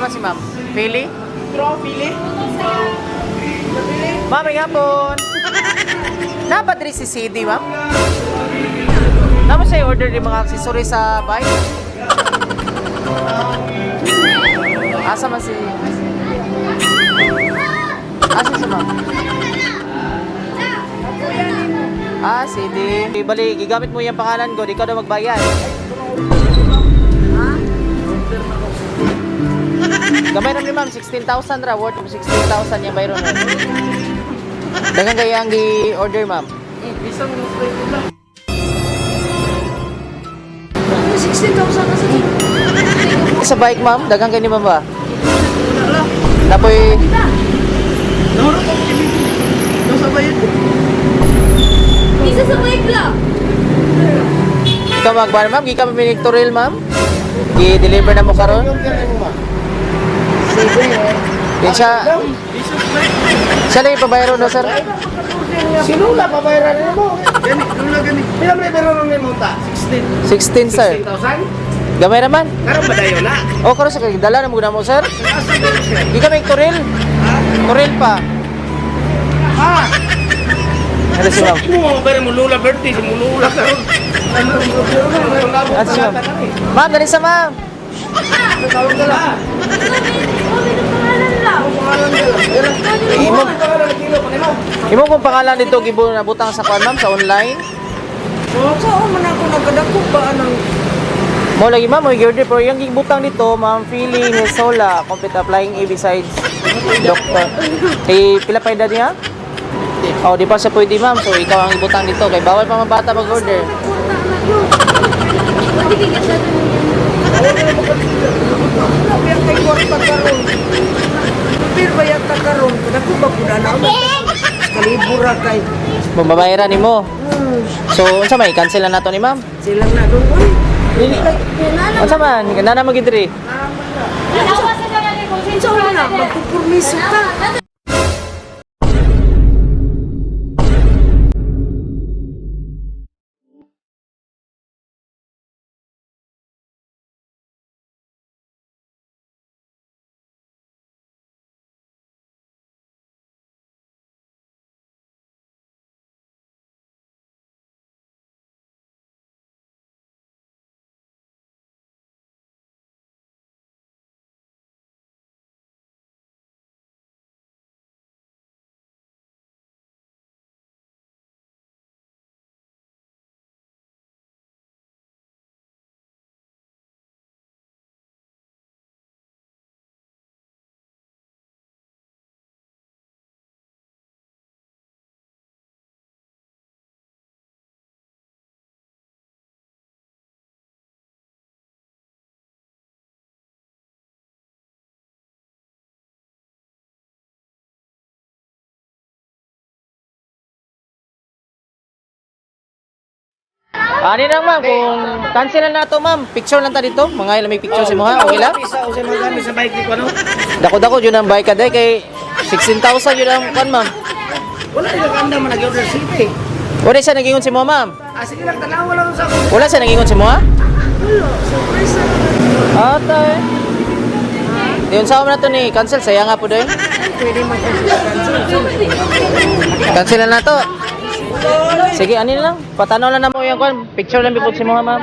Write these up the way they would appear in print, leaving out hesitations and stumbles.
Sama si ma'am. Pili? Pili. Ma'am, may hapon. Napadri si CD, ma'am? Naman siya order yung mga accessories sa bike? Asa man si... Asa si ma'am? CD. Bali, gigamit mo yung pangalan ko, di ka daw magbayad. Gamay naman ni ma'am, 16,000 ra, worth of 16,000 yung bayro na. Dagan kaya ang gi-order, ma'am? Isang straight lang. 16,000 na sige. Sa bike, ma'am, dagan kayo ni ma'am ba? Wala lang. Napoy, Nahurot ako kini. Ito sa bayad ko. Isa sa bike lang. ikaw magbar, ma'am, gi ka minictoril, ma'am? Gi-deliver na mo karon? Yan siya, siya lang yung pabayro no, sir? Si Lula, pabayaran na mo. Gani, Lula gani. Pila may bayro ng monta? 16. 16, sir. 16,000? Gamay naman. Karon ba dayo na? O, karon sa dala na muna mo, sir? Asa ba siya? Gi ka minictoril? Ha? Toril pa. Ha? Ano si ma'am? Mo bayro mo Lula birthday, si mo Lula karon. Ano Ano si ma'am? Ma'am, dali sa ma'am. Tawag ka lang. Imo kung pangalan dito gibo na butang sa kwan, ma'am, sa online. Saan man ako nagkadako ba anong Mo lagi ma'am, mo gi-order pero yung gibutang dito, ma'am, feeling Hesola, complete applying A besides doctor. Kay pila pa edad niya? Oh, di pa siya pwede, ma'am. So ikaw ang ibutang dito kay bawal pa mga bata mag-order. Pero kay kuwari pagkaroon. Pero bayat ka karoon. Kadako ba po na naman? Kalibura kay. Mababayaran nimo. So unsa may cancel na nato ni ma'am? Silang na doon. Uy, Unsa man? Kana magidri. so na, magpupurmiso ka. Ani lang ma'am, kung cancel na nato ma'am, picture lang ta dito. Mga ilang may picture si mo ha, okay lang? Isa o sa mga gamit sa bike ni ko ano? Dako-dako yun ang bike ka day kay 16,000 yun ang kwan ma'am. Wala yung kanda man nag-order city. Wala siya nagingon si mo ma'am. Sige lang, tanawa lang sa ako. Wala siya nagingon si mo ha? Wala, surprise na. Atay. Diyon sa na to ni cancel saya nga po doy. Pwede mag-cancel. Cancel na nato. Sige, ano lang. Patanaw lang na mo yung kwan. Picture lang bipod si mo ha, ma'am.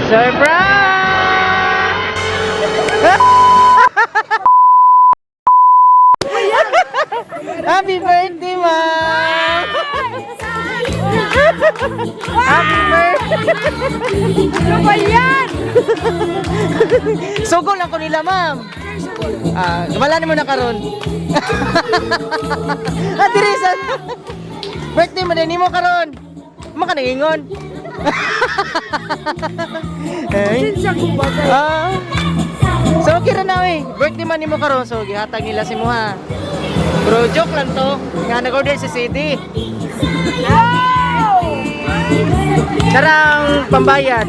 Surprise! Happy birthday, ma'am! Happy birthday! Ano ba yan? Sugol lang ko nila, ma'am. Wala mo na karon. Teresa. Birthday mo din mo karon. Maka nangingon. Sinsya ko ba kayo? So okay ra na eh. Birthday man nimo karon so gihatag nila si mo ha. Pero joke lang to. Nga nag-order si CD. Wow! Sarang pambayad.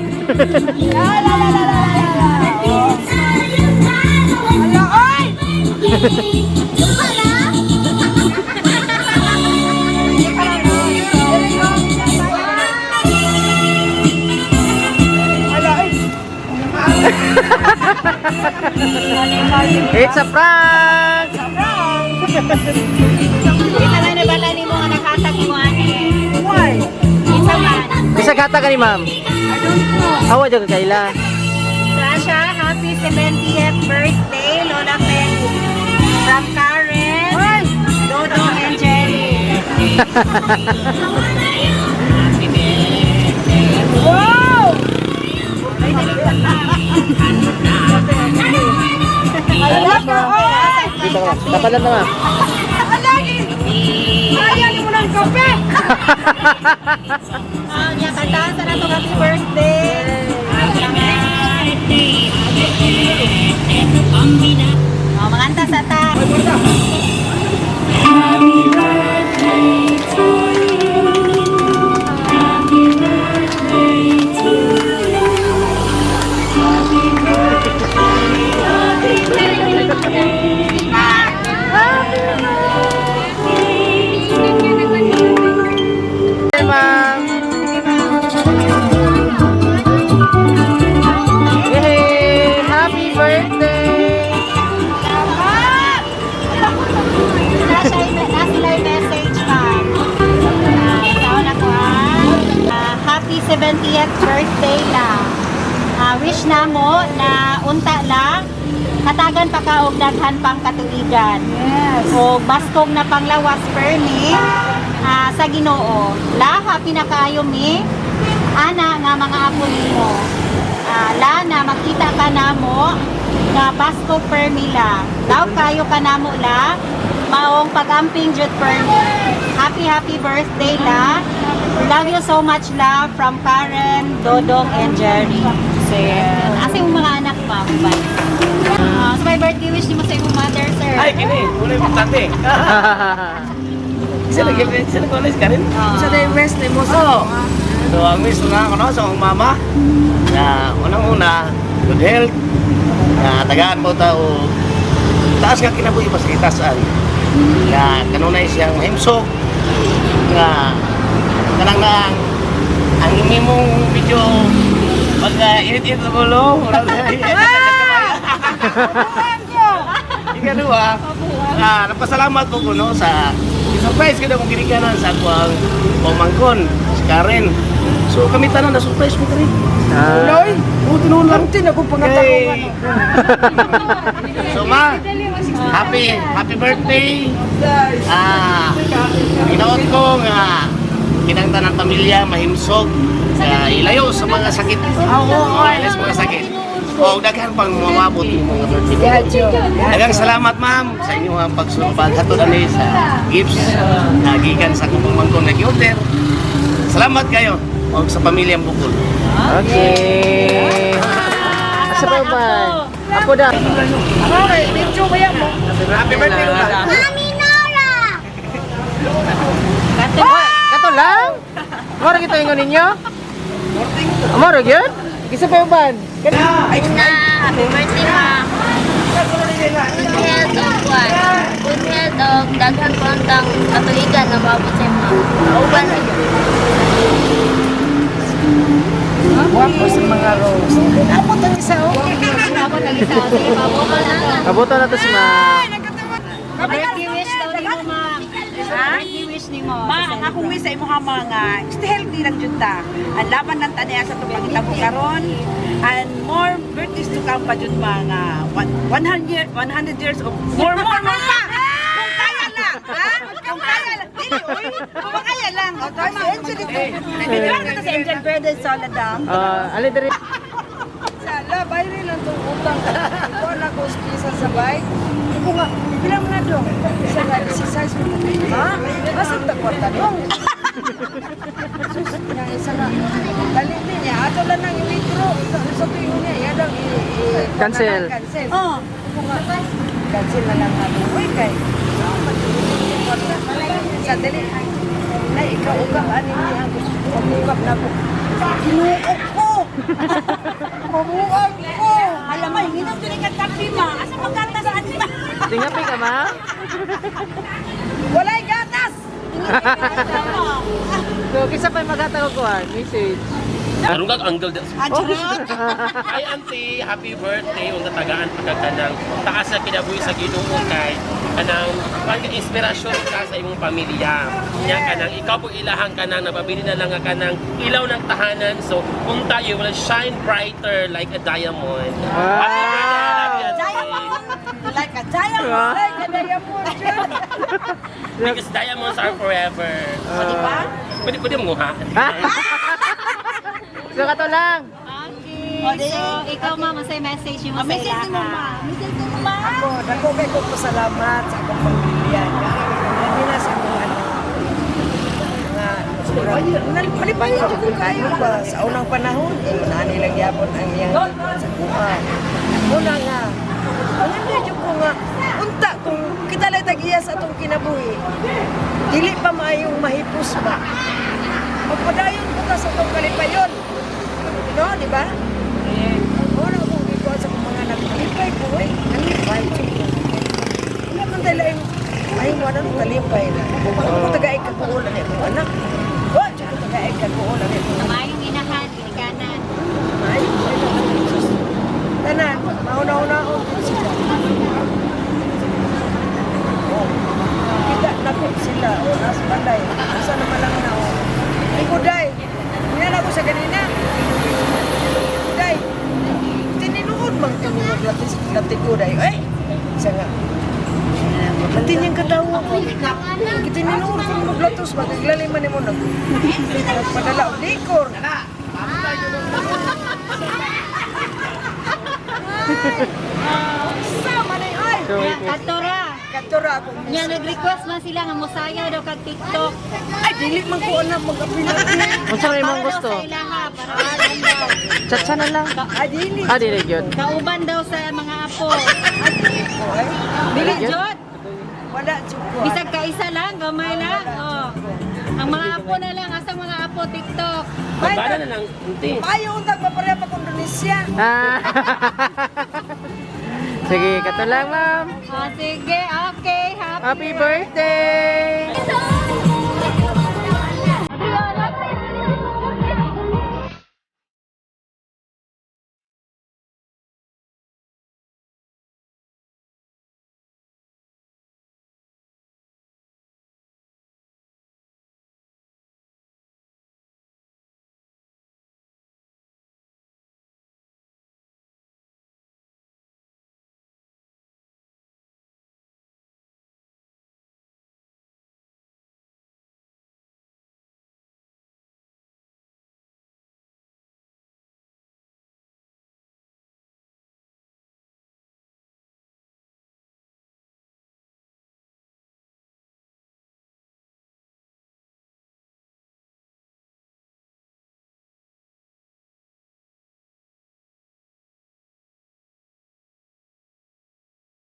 It's a prank! Isa na nabala ni mo nga nakatag mo ani. Why? Isa man. Bisa kata ka ni ma'am? Awa dyan ka kaila. Sasha, happy 70th birthday, Lola Penny. From Karen, Dodo, and Jerry. Wow! Dito ka. Kapalan na ma'am. Ayaw mo ng kape! Niya kantaan sa nato happy birthday. Mga anta sa ta. Hey ma'am. Yay! Happy birthday! Nasa message ma'am. Ikaw na ko happy 70th birthday la. Wish na mo na unta lang katagan pa ka og daghan pang katuigan. Yes. O baskog na panglawas permi sa Ginoo. La happy na kaayo mi ana nga mga apo nimo. La na makita ka namo nga baskog permi la. Daw kayo ka namo la maong pag-amping jud permi. Happy birthday la. Love you so much la from Karen, Dodong and Jerry. Asa yung mga anak ma'am? Bye. So my birthday wish ni mo sa imong mother, sir. Ay, kini, muna importante. Sila college ka rin? Sa na invest na mo sa Oo. So, ang wish na ako no, sa akong mama, na unang-una, good health, na tagaan mo tao, taas ka kinabuhi pa sa itasan, na kanunay siyang himsok, na kanang na ang imimong video, pag init-init na gulo, ikaduha, napasalamat po ko no, sa surprise ko na kung ginikanan sa akong pamangkon, si Karen. So kami tanan na surprise mo kami. Uloy? Tinulang. Ang tinag kong pangatanungan. So ma, happy birthday. Ginaot ko nga kinangtan ng pamilya mahimsog sa ilayo sa mga sakit. Ilas mga sakit. O daghan pang mamabot yung mga birthday. Daghang salamat ma'am sa inyong pagsulbad hatod ani sa gifts gikan sa akong pamangkon nga gi-order. Salamat kayo o sa pamilyang Bukol. Okay. Asa pa ba? Ako da. Okay, medyo kaya mo. Happy birthday Lola. Kato lang? Moro kita ingon ninyo? Moro gyud? Isa pa uban. Happy birthday, ma'am. Good health of what? Good health of daghang kontang katuligan na maabot sa mga uban na yun. Wapo sa mga rose. Ako to isa o. Ako nag-isa sa ipabukan na nga. Kabuto na to si ma'am. Birthday wish daw ni mo, ma'am. Birthday wish ni mo. Ma, ang akong wish sa imuha mga stay healthy lang jud ta. Ang laban ng taniya sa itong pangitabo karon and more birthdays to come pa jud mga 100 years of more pa. Kung kaya lang, ha? Kung kaya lang. Dili, uy. Kung kaya lang. O, to, si Angel ito. Nagbibilang ito si Angel Verde Soledad. Ali diri. Sala, bayri lang itong utang. Ito na ko sa sabay. Ako nga, bilang mo na dong. Isa nga, exercise mo. Ha? Masang takwarta dong. Sus, nga isa nga. Galit din niya. Ato lang nang i-withdraw. Sa tuyo niya, yan ang Cancel. Cancel. Ako nga, cancel na lang natin. Uy, kay. Sa dali. Na ikaw, ikaw, anin niya ang gusto Pagmukap na ko. Kinuok ko. Mamuang ko. Alam mo, hindi nang tuloy ka tapi ma. Asa magkanta sa anima? Tingapi ka, ma'am? Walay gatas. So, kisa pa yung maghatag ko message. Karong kag angle da. Adjurot. Ay auntie, happy birthday ug katagaan pagkanang taas sa kinabuhi sa Ginoo kay kanang pang inspirasyon ka sa imong pamilya. Nya kanang ikaw po ilahang kanang nababili na lang nga kanang ilaw ng tahanan. So kung tayo will shine brighter like a diamond. Happy birthday, I love you, auntie. Diamond. Like a diamond. Ay, kadaya mo dyan. Because diamonds are forever. O, di ba? Pwede mo ha? So, kato lang. Okay. O, di. So, ikaw ma'am, sa message mo sa Message mo ma. ilaha. Message mo ma. Ako, nagkogay ko pasalamat sa akong pamilya. Hindi na sa mga malipayon ko kayo ba sa unang panahon. Nani lang yapon ang iyang sa kuha. Muna nga, ang hindi ko nga, unta kung kita lang tag-iya sa atong kinabuhi, dili pa maayong mahipos ba? Magpadayon ko ka sa itong kalipayon. No, di ba? Muna kung ikaw sa mga nagkalipay ko, nalipay ko. Wala man tayo lang, ay, wala nung nalipay na. Kung tagaay ka ko, ulan ito, anak. Wala, kung tagaay ka ko, ulan ito. Kamayong inahan, pinikanan. Ay, tanan, mauna-unaon din sila. Kita na po sila, o nasa balay. Asa naman lang na, o. Ay, kuday. Hindi na ako sa ganina. Kuday. Tininuod bang tinuod natin kuday? Ay, isa nga. Pati niyang katawa ko. Tininuod ko maglatos, magaglaliman ni mo nagpadala o dekor. Sama na yun. Ay, So, Katora. katura ako. Nya nag-request man sila nga musaya daw kag TikTok. Ay, dili man ko na mag-apilapin. kung saan imong gusto? Sa ilaha para alam daw. Chat na lang. Ay, dili. Dili yun. Kauban daw sa mga apo. Ay, Dili Yun? jud. wala dyan ko. Bisag kaisa lang, gamay lang. Oh. Ang mga apo na lang, asa mga apo TikTok. Bala na lang, auntie. Ayaw untag papareha pa kung Indonesia. Ah. Sige, kato lang, ma'am. Oh, sige, okay. Happy birthday! Isa!